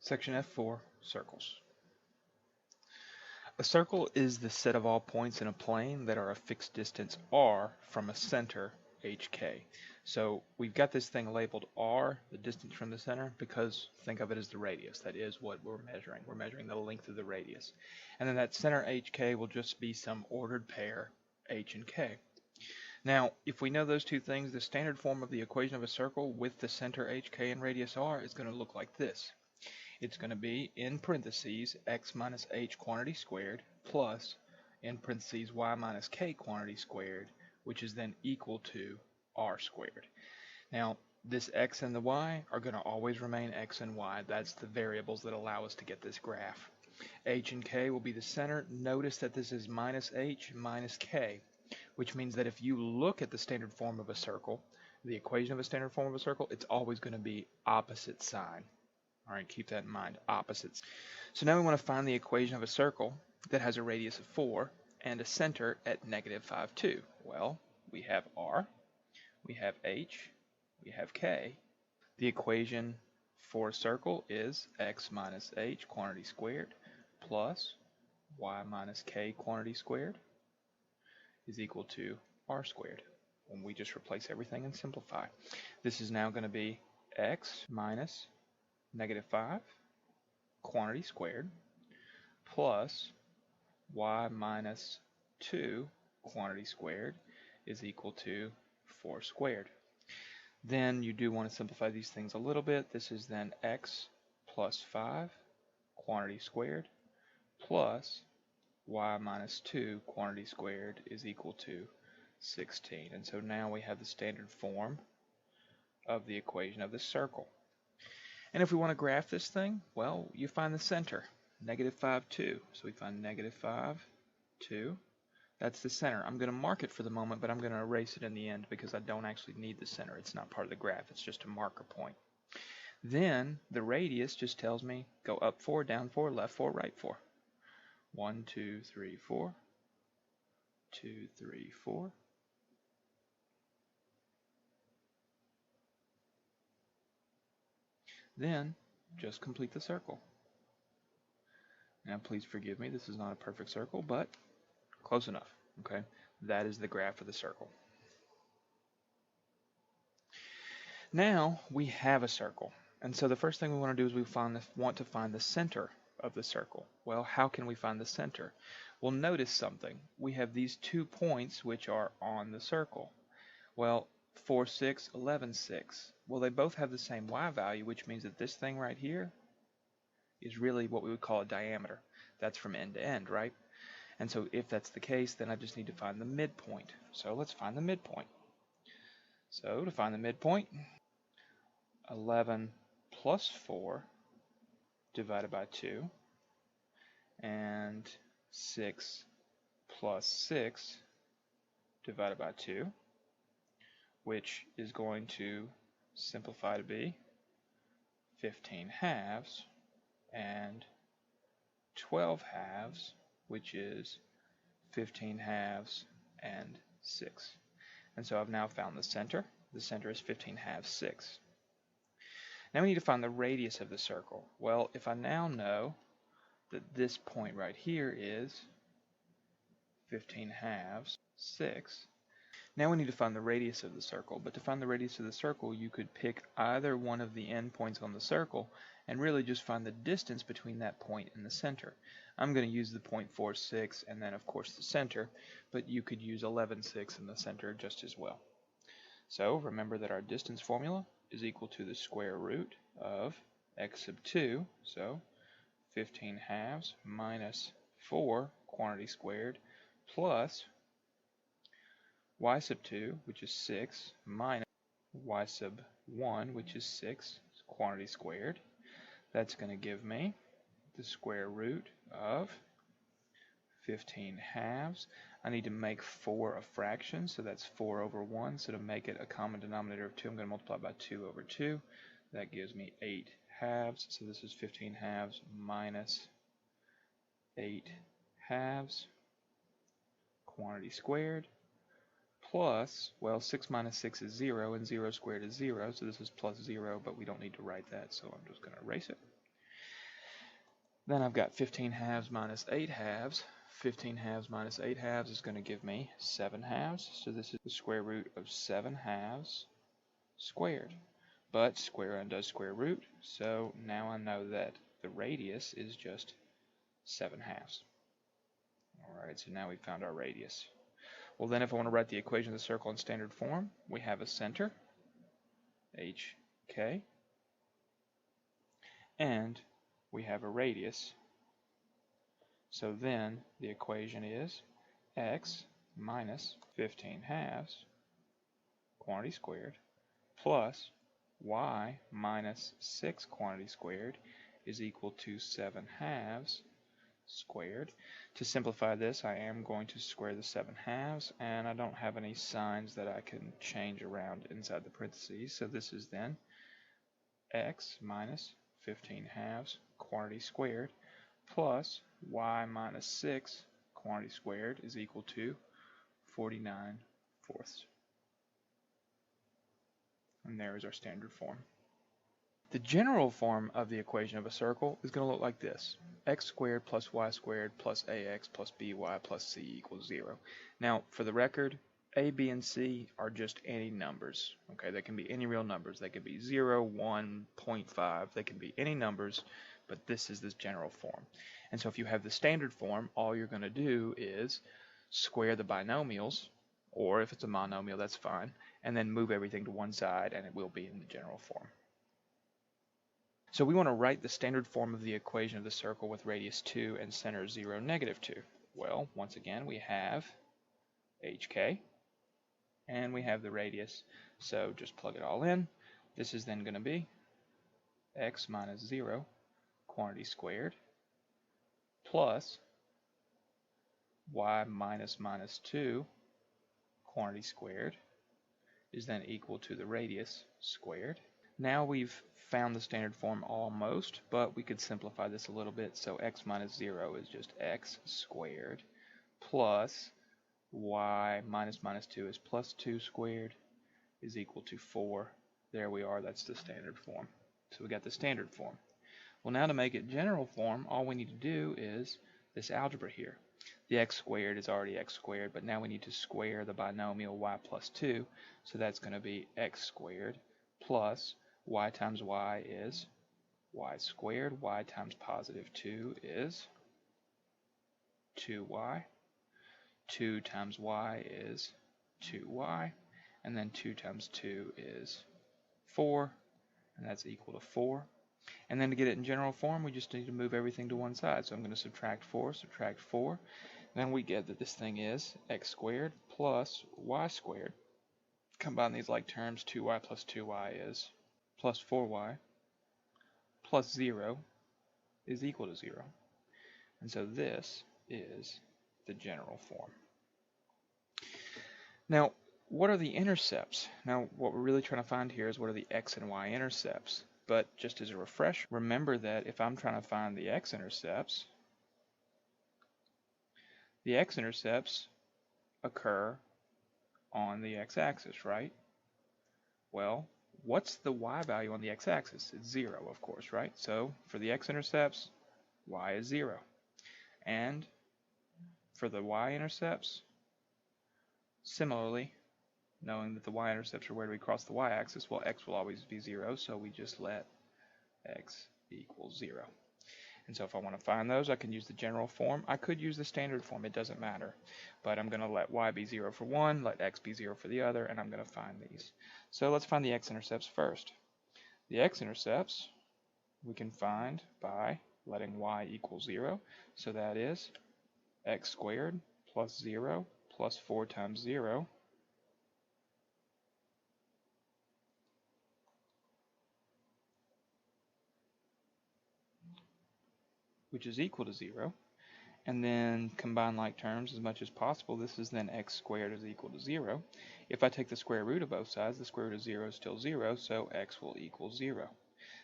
Section F4 Circles. A circle is the set of all points in a plane that are a fixed distance r from a center hk. So we've got this thing labeled r, the distance from the center, because think of it as the radius. That is what we're measuring. We're measuring the length of the radius. And then that center hk will just be some ordered pair h and k. Now, if we know those two things, the standard form of the equation of a circle with the center hk and radius r is going to look like this. It's going to be, in parentheses, x minus h quantity squared plus, in parentheses, y minus k quantity squared, which is then equal to r squared. Now, this x and the y are going to always remain x and y. That's the variables that allow us to get this graph. H and k will be the center. Notice that this is minus h minus k, which means that if you look at the standard form of a circle, the equation of a standard form of a circle, it's always going to be opposite sign. All right, keep that in mind, opposites. So now we want to find the equation of a circle that has a radius of 4 and a center at -5, 2. Well, we have r, we have h, we have k. The equation for a circle is x minus h quantity squared plus y minus k quantity squared is equal to r squared. When we just replace everything and simplify. This is now going to be x minus -5 quantity squared plus y minus 2 quantity squared is equal to 4 squared. Then you do want to simplify these things a little bit. This is then x plus 5 quantity squared plus y minus 2 quantity squared is equal to 16. And so now we have the standard form of the equation of the circle. And if we want to graph this thing, well, you find the center, -5, 2. So we find -5, 2. That's the center. I'm going to mark it for the moment, but I'm going to erase it in the end because I don't actually need the center. It's not part of the graph. It's just a marker point. Then the radius just tells me go up 4, down 4, left 4, right 4. 1, 2, 3, 4. 2, 3, 4. Then just complete the circle. Now please forgive me, this is not a perfect circle, but close enough. Okay, that is the graph of the circle. Now we have a circle, and so the first thing we want to do is we want to find the center of the circle. Well, how can we find the center? Well, notice something. We have these 2 points which are on the circle. Well, 4, 6, 11, 6. Well, they both have the same y value, which means that this thing right here is really what we would call a diameter. That's from end to end, right? And so if that's the case, then I just need to find the midpoint. So let's find the midpoint. So to find the midpoint, 11 plus 4 divided by 2, and 6 plus 6 divided by 2, which is going to simplify to be 15 halves, and 12 halves, which is 15 halves and 6. And so I've now found the center. The center is 15 halves, 6. Now we need to find the radius of the circle. Well, if I now know that this point right here is 15 halves, 6, now we need to find the radius of the circle, but to find the radius of the circle, you could pick either one of the endpoints on the circle and really just find the distance between that point and the center. I'm going to use the point 4, 6, and then of course the center, but you could use 11, 6 in the center just as well. So remember that our distance formula is equal to the square root of x sub 2, so 15 halves minus 4 quantity squared plus y sub 2, which is 6, minus y sub 1, which is 6, quantity squared. That's going to give me the square root of 15 halves. I need to make 4 a fraction, so that's 4 over 1. So to make it a common denominator of 2, I'm going to multiply by 2 over 2. That gives me 8 halves. So this is 15 halves minus 8 halves, quantity squared, plus, well, 6 minus 6 is 0, and 0 squared is 0, so this is plus 0, but we don't need to write that, so I'm just going to erase it. Then I've got 15 halves minus 8 halves. 15 halves minus 8 halves is going to give me 7 halves. So this is the square root of 7 halves squared. But square undoes square root, so now I know that the radius is just 7 halves. Alright, so now we've found our radius. Well, then if I want to write the equation of the circle in standard form, we have a center, HK, and we have a radius. So then the equation is x minus 15 halves, quantity squared, plus y minus 6 quantity squared is equal to 7 halves squared. To simplify this, I am going to square the 7 halves, and I don't have any signs that I can change around inside the parentheses, so this is then x minus 15 halves quantity squared plus y minus 6 quantity squared is equal to 49 fourths. And there is our standard form. The general form of the equation of a circle is going to look like this. X squared plus y squared plus ax plus by plus c equals 0. Now, for the record, a, b, and c are just any numbers. Okay, they can be any real numbers. They could be 0, 1, 0.5. They can be any numbers, but this is this general form. And so if you have the standard form, all you're going to do is square the binomials, or if it's a monomial, that's fine, and then move everything to one side, and it will be in the general form. So we want to write the standard form of the equation of the circle with radius 2 and center 0, negative 2. Well, once again, we have HK, and we have the radius, so just plug it all in. This is then going to be x minus 0, quantity squared, plus y minus minus 2, quantity squared, is then equal to the radius squared. Now we've found the standard form almost, but we could simplify this a little bit. So x minus 0 is just x squared plus y minus minus 2 is plus 2 squared is equal to 4. There we are. That's the standard form. So we got the standard form. Well, now to make it general form, all we need to do is this algebra here. The x squared is already x squared, but now we need to square the binomial y plus 2. So that's going to be x squared plus y times y is y squared. Y times positive 2 is 2y. 2 times y is 2y. And then 2 times 2 is 4. And that's equal to 4. And then to get it in general form, we just need to move everything to one side. So I'm going to subtract 4, subtract 4. Then we get that this thing is x squared plus y squared. Combine these like terms, 2y plus 2y is plus 4y plus 0 is equal to 0. And so this is the general form. Now, what are the intercepts? Now, what we're really trying to find here is what are the x and y intercepts. But just as a refresher, remember that if I'm trying to find the x-intercepts occur on the x-axis, right? Well, what's the y value on the x-axis? It's 0, of course, right? So for the x-intercepts, y is 0. And for the y-intercepts, similarly, knowing that the y-intercepts are where do we cross the y-axis, well, x will always be 0, so we just let x equal 0. And so if I want to find those, I can use the general form. I could use the standard form, it doesn't matter. But I'm going to let y be 0 for one, let x be 0 for the other, and I'm going to find these. So let's find the x-intercepts first. The x-intercepts we can find by letting y equal 0. So that is x squared plus 0 plus 4 times 0 which is equal to 0, and then combine like terms as much as possible. This is then x squared is equal to 0. If I take the square root of both sides, the square root of 0 is still 0, so x will equal 0.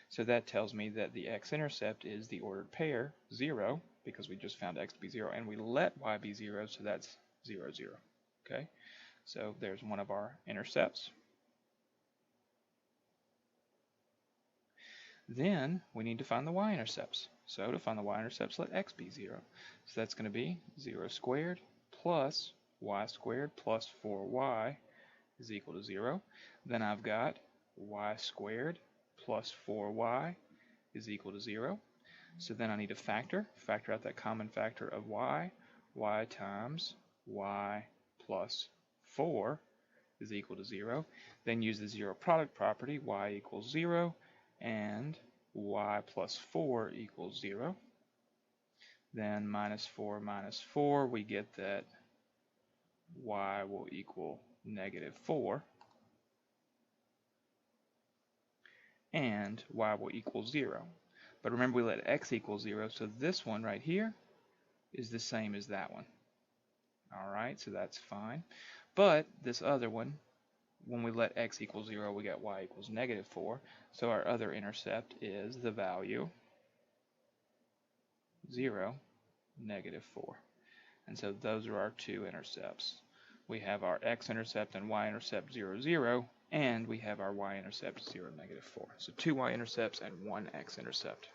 So that tells me that the x-intercept is the ordered pair, 0, because we just found x to be 0, and we let y be 0, so that's 0, 0. Okay, so there's one of our intercepts. Then we need to find the y-intercepts. So to find the y-intercepts, let x be 0. So that's going to be 0 squared plus y squared plus 4y is equal to 0. Then I've got y squared plus 4y is equal to 0. So then I need to factor out that common factor of y times y plus 4 is equal to 0. Then use the zero product property, y equals 0, and y plus 4 equals 0. Then minus 4, we get that y will equal negative 4, and y will equal 0. But remember, we let x equal 0, so this one right here is the same as that one. Alright, so that's fine. But this other one, when we let x equal 0, we got y equals negative 4. So our other intercept is the value 0, negative 4. And so those are our two intercepts. We have our x-intercept and y-intercept 0, 0, and we have our y-intercept 0, negative 4. So two y-intercepts and one x-intercept.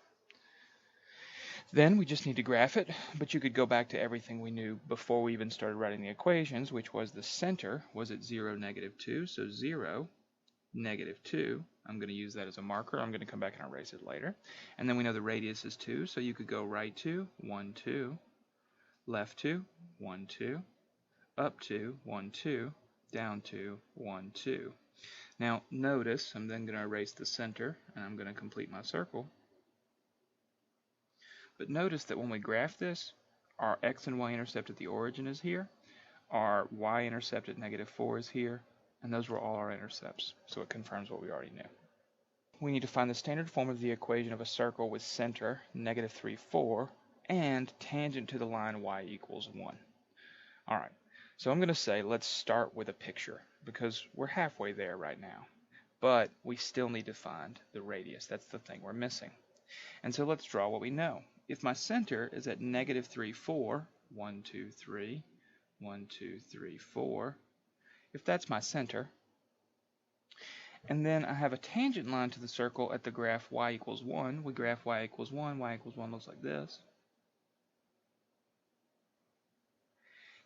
Then we just need to graph it, but you could go back to everything we knew before we even started writing the equations, which was the center was at 0, negative 2, so 0, negative 2. I'm going to use that as a marker. I'm going to come back and erase it later. And then we know the radius is 2, so you could go right 2, 1, 2, left 2, 1, 2, up 2, 1, 2, down 2, 1, 2. Now notice I'm then going to erase the center, and I'm going to complete my circle. But notice that when we graph this, our x and y intercept at the origin is here, our y intercept at negative 4 is here, and those were all our intercepts, so it confirms what we already knew. We need to find the standard form of the equation of a circle with center, negative 3, 4, and tangent to the line y equals 1. Alright, so I'm going to say let's start with a picture, because we're halfway there right now. But we still need to find the radius. That's the thing we're missing. And so let's draw what we know. If my center is at negative 3, 4, 1, 2, 3, 1, 2, 3, 4, if that's my center, and then I have a tangent line to the circle at the graph y equals 1, we graph y equals 1 looks like this.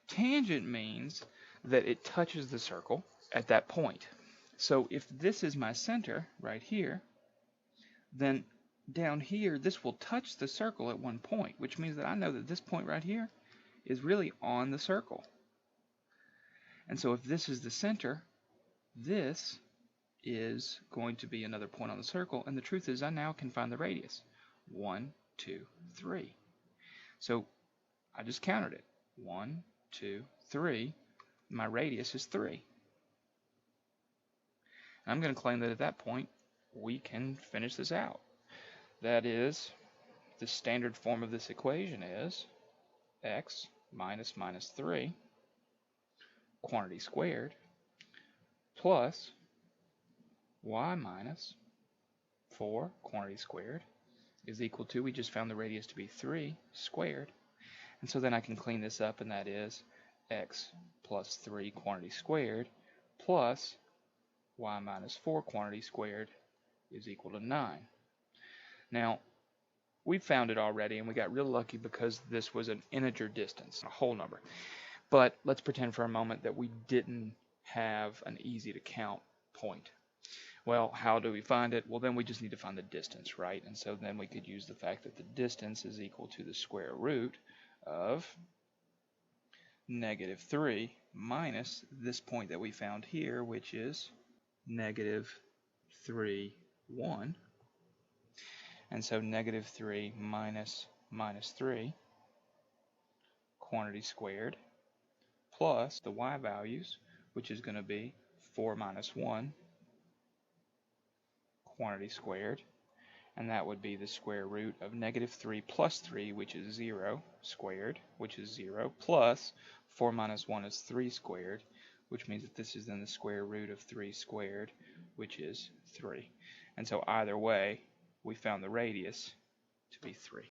Tangent means that it touches the circle at that point. So if this is my center right here, then down here, this will touch the circle at one point, which means that I know that this point right here is really on the circle. And so if this is the center, this is going to be another point on the circle, and the truth is I now can find the radius. 1, 2, 3. So I just counted it. 1, 2, 3. My radius is 3. And I'm going to claim that at that point, we can finish this out. That is, the standard form of this equation is x minus 3 quantity squared plus y minus 4 quantity squared is equal to, we just found the radius to be 3 squared. And so then I can clean this up, and that is x plus 3 quantity squared plus y minus 4 quantity squared is equal to 9. Now, we found it already, and we got real lucky because this was an integer distance, a whole number. But let's pretend for a moment that we didn't have an easy to count point. Well, how do we find it? Well, then we just need to find the distance, right? And so then we could use the fact that the distance is equal to the square root of negative 3 minus this point that we found here, which is negative 3, 1. And so negative 3 minus 3 quantity squared plus the y values, which is going to be 4 minus 1 quantity squared, and that would be the square root of negative 3 plus 3, which is 0 squared, which is 0, plus 4 minus 1 is 3 squared, which means that this is then the square root of 3 squared, which is 3. And so either way, we found the radius to be 3.